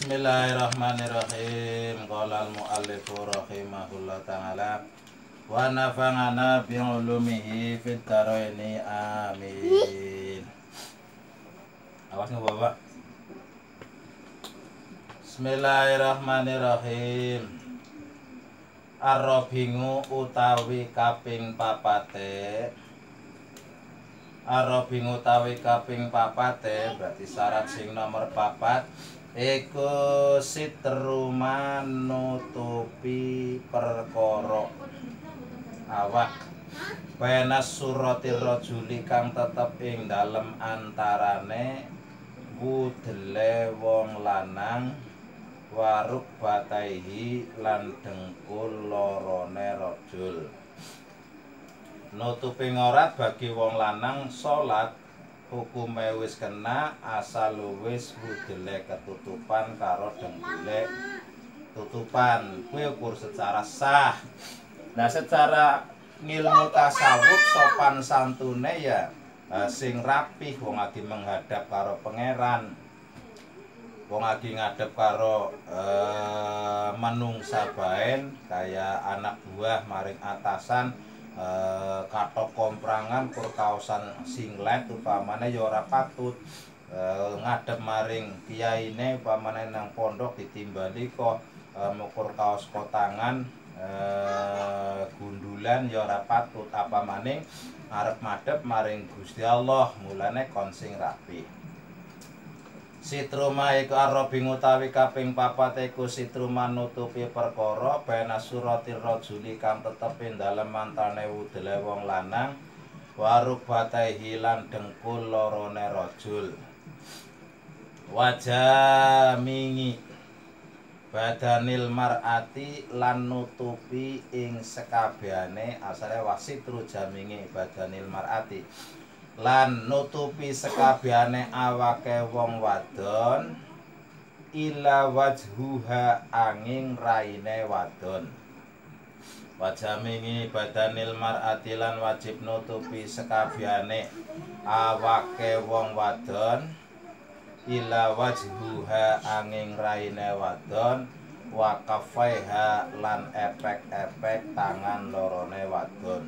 Bismillahirrahmanirrahim. Qala al-mu'allifu rahimahullah ta'ala wa nafa'ana bi ulumihi fid dharaini amin. Awas nggak bapak. Bismillahirrahmanirrahim. Arrobingu utawi kaping papate. Arrobingu utawi kaping papate berarti syarat sing nomor papat iku sitru manutupi perkara awak penas surati rajuli kang tetep ing dalem antarane wudele wong lanang waruk bataihi lan dengkul lorone rajul. Nutupi ngorat bagi wong lanang salat hukume wis kena asal wis wudele ketutupan karo dengkule tutupan. Kuwi ukur secara sah. Nah, secara ngilmu tasawuf sopan santune ya sing rapih wong lagi menghadap karo pangeran. Wong lagi ngadep karo manungsa baen kaya anak buah maring atasan katok komprangan kur kaosan singlet upamane ya ora patut ngadep maring kiyaine upamane nang pondok ditimbali kok mukur kaos kotangan gundulan ya ora patut apa maning arep madhep maring Gusti Allah mulane kon sing rapi. Sitruma iku arrobing utawi kaping papat iku sitruma nutupi perkara bena surati rajuli kang tetep ing dalem mantane wudele wong lanang waruk batai hilan dengkul lorone rajul wajah mingi badanil mar'ati lan nutupi ing sekabehane asale wasitru jamingi badanil mar'ati lan nutupi sekabehane awake wong wadon ila wajhuha angin raine wadon. Wajah mingi badanil mar'ati lan wajib nutupi sekabehane awake wong wadon ila wajhuha angin raine wadon wa kafaiha lan epek-epek tangan lorone wadon.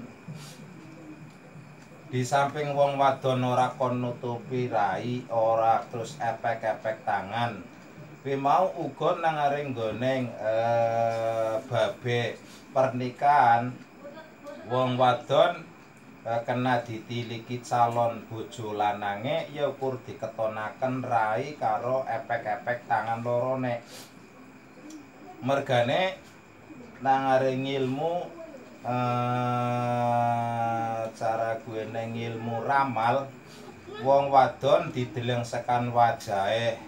Di samping wong wadon ora kon nutupi rai, ora terus epek-epek tangan. Kuwi mau uga nang aring nggoneng babe pernikahan wong wadon kena ditiliki calon bojo lanange ya ukur diketonaken rai karo epek-epek tangan lorone. Mergane nang aring ilmu cara gue neng ilmu ramal wong wadon dideleng sekan wajahe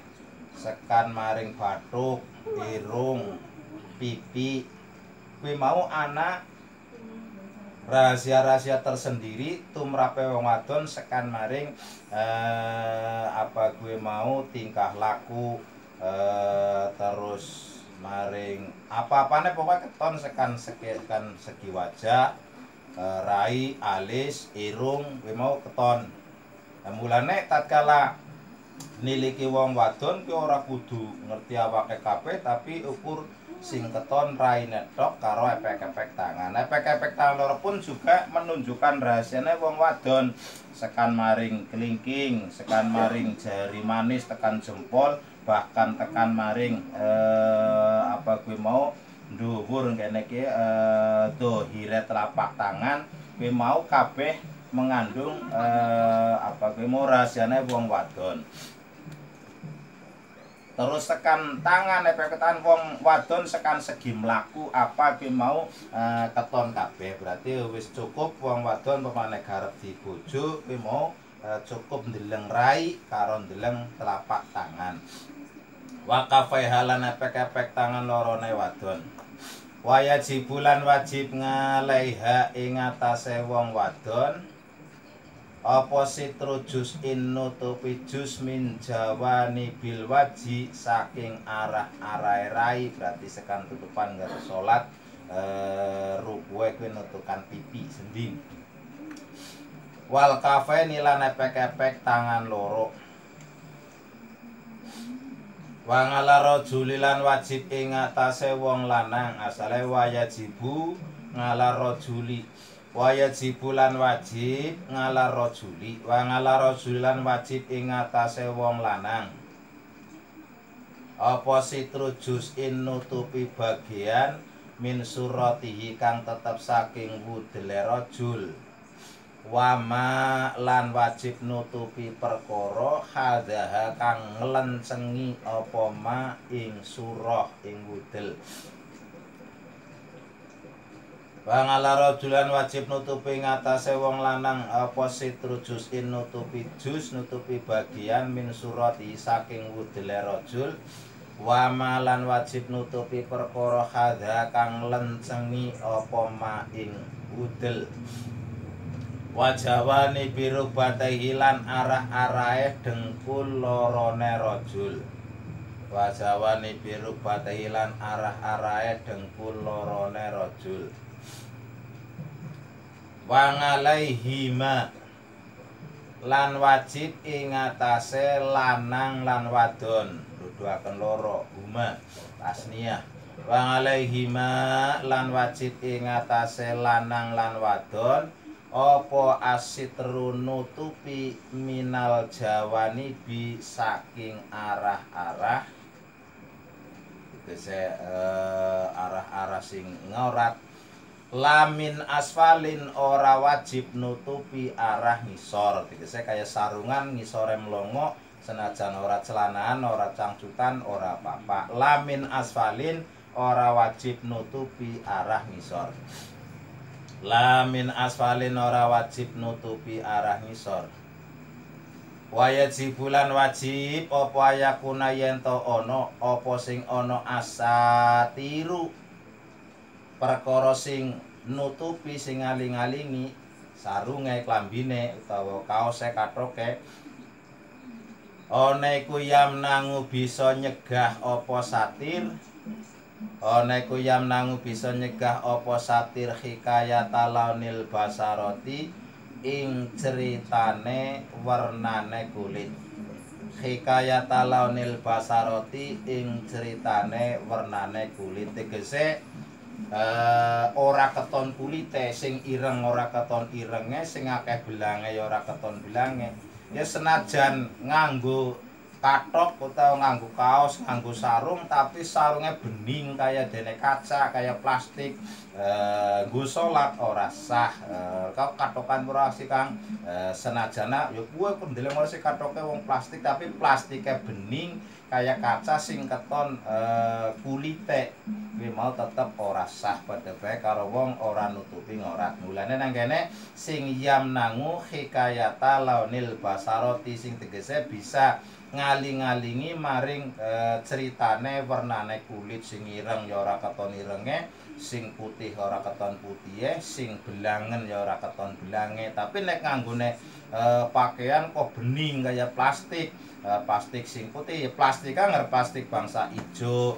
sekan maring bathuk irung pipi kuwi mau ana rahasia-rahasia tersendiri tumrape wong wadon sekan maring apa gue mau tingkah laku terus maring apa-apane pokoknya keton sekan segi wajah rai alis irung kuwi mau keton. Nah, mulane tatkala niliki wong wadon ki ora kudu ngerti awake kabeh tapi ukur sing keton raine tok karo epek-epek tangan. Epek-epek tangan loro pun juga menunjukkan rahasiane wong wadon sekan maring kelingking, sekan maring jari manis tekan jempol bahkan tekan maring apa kuwi mau dhuwur kene iki dohire telapak tangan kuwi mau kabeh mengandung apa kuwi mau rahasiane wong wadon. Terus tekan tangan epek-epekan wong wadon sekan segi mlaku apa kuwi mau keton kabeh berarti wis cukup wong wadon pemane garep dibojo kuwi mau cukup ndeleng rai karo ndeleng telapak tangan. Wakafai halan epek-epek tangan lorone wadon. Wayajibulan wajib ngalaiha ing atase wong wadon apa sitru juz'in nutupi juz min jawani bil waji saking arah-arahe rai berarti sekan tutupan gara salat rukuwe kuwi nutukan pipi sending. Wal kafaini lan epek-epek tangan loro. Wa ngala rajuli lan wajib ing atase wong lanang asale wayajibu ngala rajuli wayajibu lan wajib ngala rajuli wa ngala rajuli lan wajib ing atase wong lanang apa sitrujus in nutupi bagian min suratihi kang tetep saking wudele rajul wama lan wajib nutupi perkara hadaha kang nglencengi apa ma ing surah ing wudel wangala rajulan wajib nutupi ngatasé wong lanang apa sitrujus in nutupi jus nutupi bagian min surati saking wudele rajul wama lan wajib nutupi perkara hadaha kang nglencengi apa ma ing wudel wajawani biru batahilan arah-arahe dengkul lorone rajul wajawani biru batahilan arah-arahe dengkul lorone rajul wangalaihima lan wajib ing atase lanang lan wadon nuduhaken loro huma tasniyah wangalaihima lan wajib ing atase lanang lan wadon apa asitru nutupi minal jawani bi saking arah-arah tegese arah-arah sing ngorat lamin asfalin ora wajib nutupi arah ngisor tegese kaya sarungan ngisore mlongo senajan ora celanaan ora cangcutan ora apa-apa lamin asfalin ora wajib nutupi arah ngisor lamin asfalin ora wajib nutupi arah ngisor wajibulan wajib apa ayakuna yen to ana apa sing ana asatiru perkara sing nutupi sing ngaling-alingi sarunge klambine utawa kaose kathoke ana iku yamnangu bisa nyegah apa satir ana iku yamnangu bisa nyegah apa satir hikayata launil basaroti ing ceritane warnane kulit hikayata launil basaroti ing ceritane warnane kulit tegese ora keton kulite sing ireng ora keton irenge sing akeh belange ya ora keton belange ya senajan nganggo kathok utawa nganggo kaos nganggo sarung tapi sarungnya bening kaya dene kaca kaya plastik nggo salat ora sah kau kathokan ora sih Kang senajana ya kuwe pendeleng ora sih kathoke wong plastik tapi plastike bening kaya kaca sing keton kulite kuwi mau tetep ora sah padha bae karo wong ora nutupi ngorat mulane nang kene sing yamnangu hikayata launil basaroti sing tegese bisa ngaling-alingi maring ceritane wernane kulit sing ireng ya ora keton irenge sing putih ora keton putihe sing belangen ya ora keton belange tapi nek nganggone pakaian kok bening kaya plastik plastik sing putih ya plastik kan plastik bangsa ijo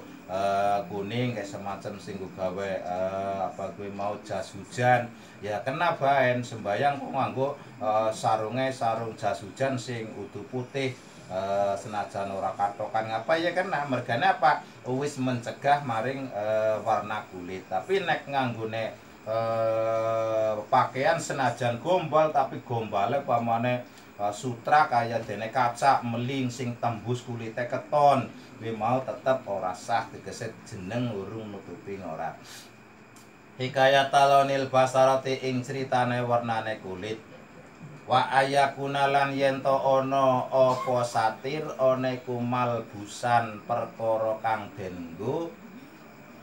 kuning kayak semacam sing gawe apa kuwi mau jas hujan ya kena baen sembayang kok nganggo sarunge sarung jas hujan sing udu putih senajan ora kathokan ngapa ya kena mergane apa wis mencegah maring warna kulit tapi nek nganggone pakaian senajan gombal tapi gombale pamane sutra kaya dene kaca meling sing tembus kulite keton kuwi mau tetep ora sah tegese jeneng urung nutupi ngorat hikayat talonil basarati ing critane warnane kulit wa ayakuna lan yen to ana apa satir ana iku malbusan perkara kang dengo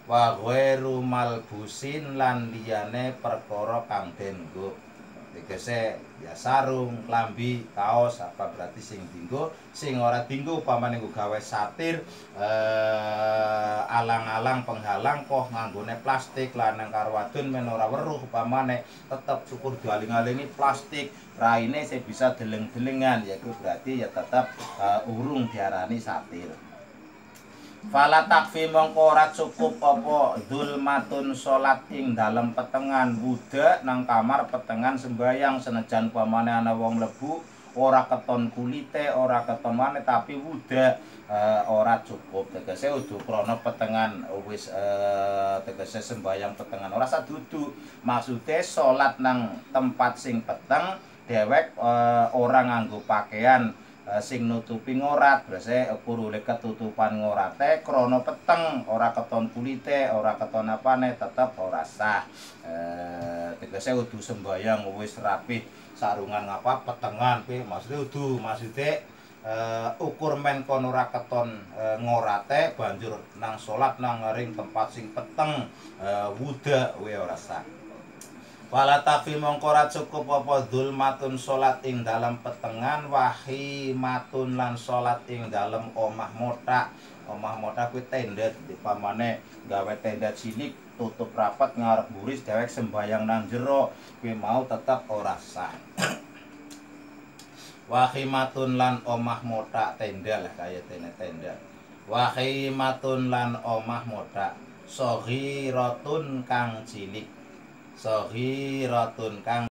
wa ghairu malbusin lan liyane perkara kang dengo tegese ya sarung klambi kaos apa berarti sing dinggo sing ora dinggo upamane nggo gawe satir alang-alang penghalang kok nganggone plastik lanang karo wadon men ora weruh upamane tetep syukur dialing-alingi plastik raine sing bisa deleng-delengan yaiku berarti ya tetep urung diarani satir fala takfi mongko ora cukup apa dzulmatun salat ing dalem petengan budak nang kamar petengan sembayang senajan pamane ana wong lebu ora keton kulite, ora keton maneh tapi wuda ora cukup. Tegese udu krana petengan wis tegese sembayang petengan ora sadudu. Maksude salat nang tempat sing peteng dhewek ora nganggo pakaian sing nutupi ngorat, berarti kurule ketutupan ngorate krana peteng, ora keton kulite, ora keton apane tetep ora sah. Tegese udu sembayang wis rapih sarungan ngapa petengan kuwi maksude ukur men kono ora keton ngorate banjur nang salat nang ring tempat sing peteng wuda kuwi ora sah. Wala tafi mongko ora cukup apa dzulmatun salat ing dalem petengan wahimatun lan salat ing dalem omah motak. Omah motak kuwi tenda dipamane gawe tenda cilik tutup rapat ngarep buris dhewek sembayang nang jero kuwi mau tetep ora sah. Wahimatun lan omah motak tenda lah kaya tenda. Wahimatun lan omah motak saghiratun kang cilik. Saghiratun kang